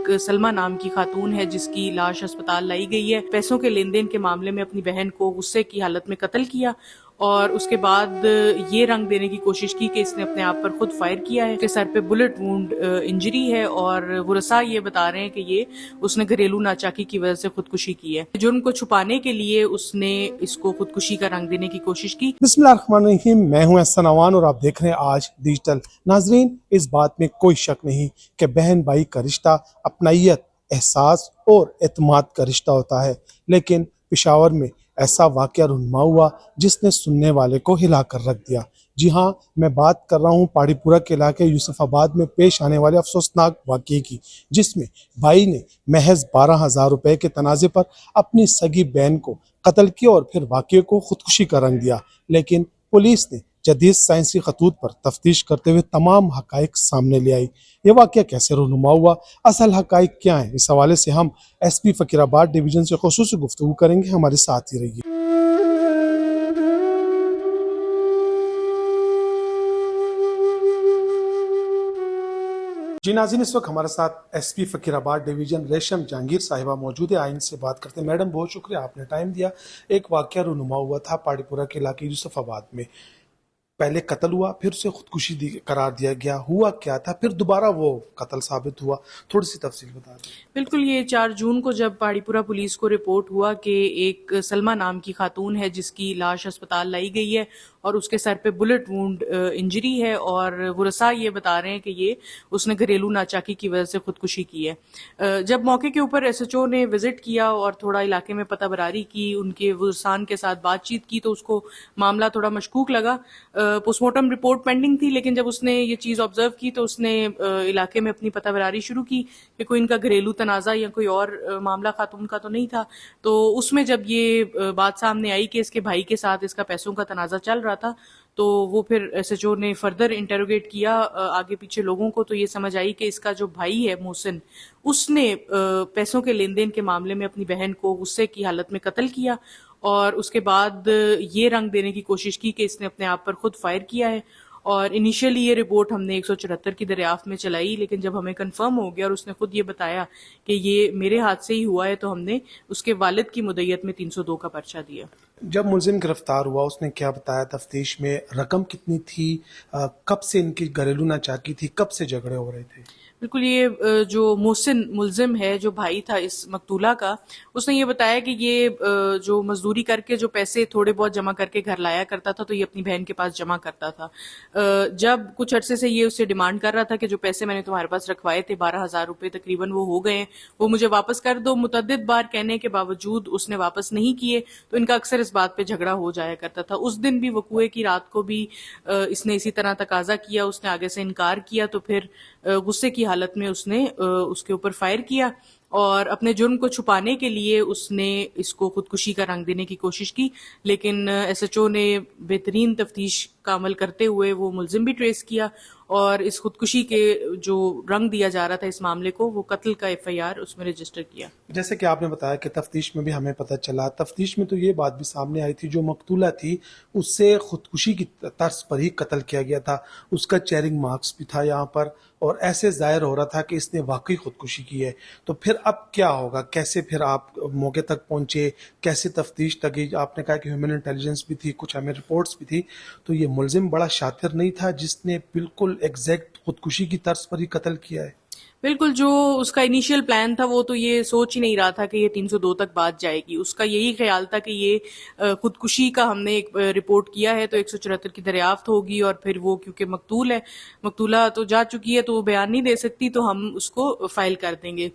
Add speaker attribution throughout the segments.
Speaker 1: ایک سلما نام کی خاتون ہے جس کی لاش اسپتال لائی گئی ہے۔ پیسوں کے لین دین کے معاملے میں اپنی بہن کو غصے کی حالت میں قتل کیا اور اس کے بعد یہ رنگ دینے کی کوشش کی کہ اس نے اپنے آپ پر خود فائر کیا ہے۔ اس کے سر پہ بلٹ وونڈ انجری ہے اور ورثاء یہ بتا رہے ہیں کہ یہ اس نے گھریلو ناچاکی کی وجہ سے خودکشی کی ہے۔ جرم کو چھپانے کے لیے اس نے اس کو خودکشی کا رنگ دینے کی کوشش کی۔
Speaker 2: بسم اللہ الرحمن الرحیم، میں ہوں احسن عوان اور آپ دیکھ رہے ہیں آج ڈیجیٹل۔ ناظرین، اس بات میں کوئی شک نہیں کہ بہن بھائی کا رشتہ اپنائیت، احساس اور اعتماد کا رشتہ ہوتا ہے، لیکن پشاور میں ایسا واقعہ رونما ہوا جس نے سننے والے کو ہلا کر رکھ دیا۔ جی ہاں، میں بات کر رہا ہوں پاڑی پورہ کے علاقے یوسف آباد میں پیش آنے والے افسوسناک واقعے کی، جس میں بھائی نے محض 12,000 روپے کے تنازع پر اپنی سگی بہن کو قتل کیا اور پھر واقعے کو خودکشی کا رنگ دیا۔ لیکن پولیس نے جدید سائنسی خطوط پر تفتیش کرتے ہوئے تمام حقائق سامنے لے آئی۔ یہ واقعہ کیسے رونما ہوا، اصل حقائق کیا ہیں، اس حوالے سے ہم ایس پی فقیر آباد ڈویژن سے خصوصی گفتگو کریں گے۔ ہمارے ساتھ ہی رہیے۔ جی ناظرین، اس وقت ہمارے ساتھ ایس پی فقیر آباد ڈویژن ریشم جہانگیر صاحبہ موجود ہے۔ آئین سے بات کرتے ہیں۔ میڈم، بہت شکریہ، آپ نے ٹائم دیا۔ ایک واقعہ رونما ہوا تھا پاڑی پورہ کے علاقے یوسف آباد میں، پہلے قتل ہوا، پھر اسے خودکشی قرار دیا گیا۔ ہوا کیا تھا، پھر دوبارہ وہ قتل ثابت ہوا، تھوڑی سی تفصیل بتا دیں۔
Speaker 1: بالکل، یہ 4 جون کو جب پاڑی پورہ پولیس کو رپورٹ ہوا کہ ایک سلما نام کی خاتون ہے جس کی لاش اسپتال لائی گئی ہے اور اس کے سر پہ بلٹ وونڈ انجری ہے اور ورثاء یہ بتا رہے ہیں کہ یہ اس نے گھریلو ناچاکی کی وجہ سے خودکشی کی ہے۔ جب موقع کے اوپر ایس ایچ او نے وزٹ کیا اور تھوڑا علاقے میں پتہ براری کی، ان کے ورثاء کے ساتھ بات چیت کی، تو اس کو معاملہ تھوڑا مشکوک لگا۔ پوسٹ مارٹم رپورٹ پینڈنگ تھی، لیکن جب اس نے یہ چیز آبزرو کی تو اس نے علاقے میں اپنی پتہ براری شروع کی کہ کوئی ان کا گھریلو تنازع یا کوئی اور معاملہ خاتون کا تو نہیں تھا۔ تو اس میں جب یہ بات سامنے آئی کہ اس کے بھائی کے ساتھ اس کا پیسوں کا تنازع چل رہا تھا، تو وہ پھر ایس ایچ او نے فردر انٹروگیٹ کیا آگے پیچھے لوگوں کو، تو یہ سمجھ آئی کہ اس کا جو بھائی ہے محسن، اس نے پیسوں کے لین دین کے معاملے میں اپنی بہن کو غصے کی حالت میں قتل کیا اور اس کے بعد یہ رنگ دینے کی کوشش کی کہ اس نے اپنے آپ پر خود فائر کیا ہے۔ اور انیشیلی یہ رپورٹ ہم نے 174 کی دریافت میں چلائی، لیکن جب ہمیں کنفرم ہو گیا اور اس نے خود یہ بتایا کہ یہ میرے ہاتھ سے ہی ہوا ہے، تو ہم نے اس کے والد کی مدعیت میں 302 کا پرچہ دیا۔
Speaker 2: جب ملزم گرفتار ہوا، اس نے کیا بتایا تفتیش میں؟ رقم کتنی تھی؟ کب سے ان کی گھریلو ناچاکی تھی؟ کب سے جھگڑے ہو رہے تھے؟
Speaker 1: بالکل، یہ جو محسن ملزم ہے، جو بھائی تھا اس مقتولہ کا، اس نے یہ بتایا کہ یہ جو مزدوری کر کے جو پیسے تھوڑے بہت جمع کر کے گھر لایا کرتا تھا، تو یہ اپنی بہن کے پاس جمع کرتا تھا۔ جب کچھ عرصے سے یہ اسے ڈیمانڈ کر رہا تھا کہ جو پیسے میں نے تمہارے پاس رکھوائے تھے 12,000 روپے تقریباً وہ ہو گئے ہیں، وہ مجھے واپس کر دو، متعدد بار کہنے کے باوجود اس نے واپس نہیں کیے، تو ان کا اکثر اس بات پہ جھگڑا ہو جایا کرتا تھا۔ اس دن بھی وقوعے کی رات کو بھی اس نے اسی طرح تقاضا کیا، اس نے آگے سے انکار کیا، تو پھر غصے کی حالت میں اس نے اس کے اوپر فائر کیا اور اپنے جرم کو چھپانے کے لیے اس نے اس کو خودکشی کا رنگ دینے کی کوشش کی، لیکن ایس ایچ او نے بہترین تفتیش کا عمل کرتے ہوئے وہ ملزم بھی ٹریس کیا اور اس خودکشی کے جو رنگ دیا جا رہا تھا اس معاملے کو، وہ قتل کا ایف آئی آر اس میں رجسٹر کیا۔
Speaker 2: جیسے کہ آپ نے بتایا کہ تفتیش میں بھی ہمیں پتہ چلا، تفتیش میں تو یہ بات بھی سامنے آئی تھی جو مقتولہ تھی اس سے خودکشی کی طرز پر ہی قتل کیا گیا تھا، اس کا چیرنگ مارکس بھی تھا یہاں پر، اور ایسے ظاہر ہو رہا تھا کہ اس نے واقعی خودکشی کی ہے۔ تو پھر اب کیا ہوگا؟ کیسے پھر آپ موقع تک پہنچے؟ کیسے تفتیش تک گئی؟ آپ نے کہا کہ ہیومن انٹیلیجنس بھی تھی، کچھ ہمیں رپورٹس بھی تھی، تو یہ ملزم بڑا شاطر نہیں تھا جس نے بالکل ایگزیکٹ خودکشی کی طرز پر ہی قتل کیا ہے؟
Speaker 1: بالکل، جو اس کا انیشیل پلان تھا وہ تو یہ سوچ ہی نہیں رہا تھا کہ یہ 302 تک بات جائے گی۔ اس کا یہی خیال تھا کہ یہ خودکشی کا ہم نے ایک رپورٹ کیا ہے تو 174 کی دریافت ہوگی، اور پھر وہ کیونکہ مقتولہ تو جا چکی ہے تو وہ بیان نہیں دے سکتی، تو ہم اس کو فائل کر دیں گے۔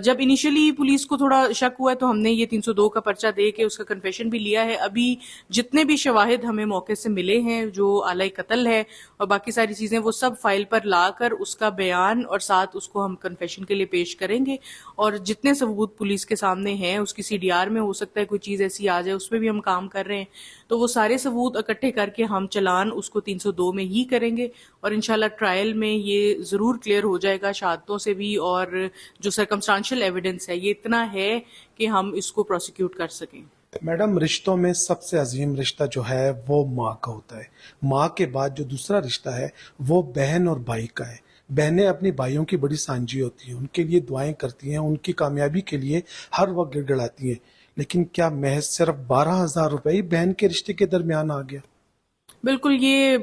Speaker 1: جب انیشیلی پولیس کو تھوڑا شک ہوا تو ہم نے یہ 302 کا پرچہ دے کے اس کا کنفیشن بھی لیا ہے۔ ابھی جتنے بھی شواہد ہمیں موقع سے ملے ہیں، جو آلۂ قتل ہے اور باقی ساری چیزیں، وہ سب فائل پر لا کر اس کا بیان اور ساتھ اس کو ہم کنفیشن کے لیے پیش کریں گے، اور جتنے ثبوت پولیس کے سامنے ہیں، اس کی سی ڈی آر میں ہو سکتا ہے کوئی چیز ایسی آ جائے، اس پہ بھی ہم کام کر رہے ہیں، تو وہ سارے ثبوت اکٹھے کر کے ہم چلان اس کو 302 میں ہی کریں گے، اور انشاءاللہ ٹرائل میں یہ ضرور کلیئر ہو جائے گا شہادتوں سے بھی، اور جو سرکمسٹانشل ایویڈنس ہے یہ اتنا ہے کہ ہم اس کو پروسیکیوٹ کر سکیں۔
Speaker 2: میڈم، رشتوں میں سب سے عظیم رشتہ جو ہے وہ ماں کا ہوتا ہے۔ ماں کے بعد جو دوسرا رشتہ ہے وہ بہن اور بھائی کا ہے۔ بہنیں اپنی بھائیوں کی بڑی سانجی ہوتی ہیں، ان کے لیے دعائیں کرتی ہیں، ان کی کامیابی کے لیے ہر وقت گڑگڑاتی ہیں، لیکن کیا محض صرف 12,000 روپے ہی بہن کے رشتے کے درمیان آ گیا؟
Speaker 1: بالکل یہ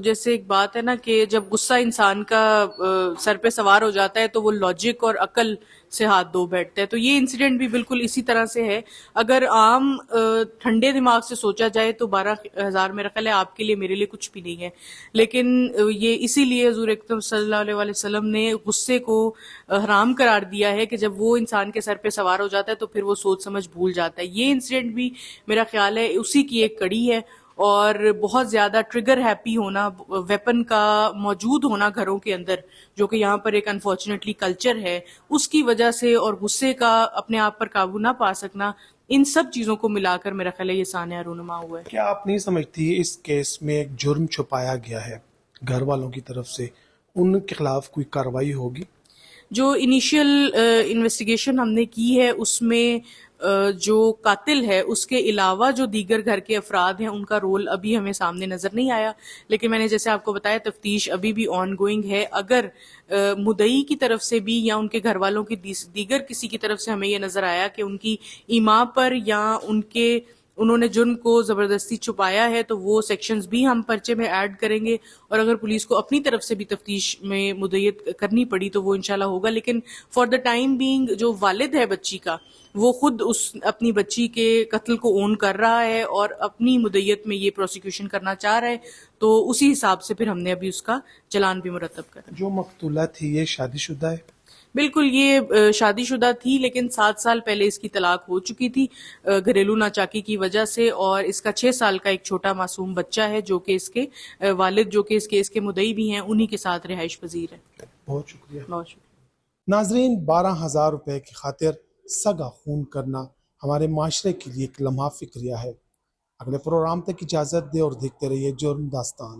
Speaker 1: جیسے ایک بات ہے نا کہ جب غصہ انسان کا سر پہ سوار ہو جاتا ہے تو وہ لاجک اور عقل سے ہاتھ دھو بیٹھتا ہے. تو یہ انسیڈنٹ بھی بالکل اسی طرح سے ہے. اگر عام ٹھنڈے دماغ سے سوچا جائے تو 12,000 میرا خیال ہے آپ کے لیے میرے لیے کچھ بھی نہیں ہے، لیکن یہ اسی لیے حضور اکرم صلی اللہ علیہ وسلم نے غصے کو حرام قرار دیا ہے کہ جب وہ انسان کے سر پہ سوار ہو جاتا ہے تو پھر وہ سوچ سمجھ بھول جاتا ہے. یہ انسیڈنٹ بھی میرا خیال ہے اسی کی ایک کڑی ہے. اور بہت زیادہ ٹریگر ہیپی ہونا، ویپن کا موجود ہونا گھروں کے اندر، جو کہ یہاں پر ایک انفارچونیٹلی کلچر ہے، اس کی وجہ سے، اور غصے کا اپنے آپ پر قابو نہ پا سکنا، ان سب چیزوں کو ملا کر میرا خیال ہے یہ سانحہ رونما ہوا ہے.
Speaker 2: کیا آپ نہیں سمجھتی اس کیس میں ایک جرم چھپایا گیا ہے گھر والوں کی طرف سے، ان کے خلاف کوئی کارروائی ہوگی؟
Speaker 1: جو انیشیل انویسٹیگیشن ہم نے کی ہے اس میں جو قاتل ہے اس کے علاوہ جو دیگر گھر کے افراد ہیں ان کا رول ابھی ہمیں سامنے نظر نہیں آیا، لیکن میں نے جیسے آپ کو بتایا تفتیش ابھی بھی آن گوئنگ ہے. اگر مدعی کی طرف سے بھی یا ان کے گھر والوں کی دیگر کسی کی طرف سے ہمیں یہ نظر آیا کہ ان کی ایما پر یا انہوں نے جرم کو زبردستی چھپایا ہے تو وہ سیکشنز بھی ہم پرچے میں ایڈ کریں گے، اور اگر پولیس کو اپنی طرف سے بھی تفتیش میں مدعیت کرنی پڑی تو وہ انشاءاللہ ہوگا. لیکن فار دا ٹائم بینگ جو والد ہے بچی کا وہ خود اپنی بچی کے قتل کو اون کر رہا ہے اور اپنی مدعیت میں یہ پروسیکیوشن کرنا چاہ رہا ہے، تو اسی حساب سے پھر ہم نے ابھی اس کا چلان بھی مرتب کرا.
Speaker 2: جو مقتولہ تھی یہ شادی شدہ ہے؟
Speaker 1: بالکل یہ شادی شدہ تھی، لیکن 7 سال پہلے اس کی طلاق ہو چکی تھی گھریلو ناچاکی کی وجہ سے، اور اس کا 6 سال کا ایک چھوٹا معصوم بچہ ہے جو کہ اس کے والد، جو کہ اس کیس کے مدعی بھی ہیں، انہی کے ساتھ رہائش پذیر ہے.
Speaker 2: بہت شکریہ.
Speaker 1: بہت شکریہ.
Speaker 2: ناظرین، 12,000 روپے کی خاطر سگا خون کرنا ہمارے معاشرے کے لیے ایک لمحہ فکریہ ہے. اگلے پروگرام تک اجازت دے اور دیکھتے رہیے جرم داستان.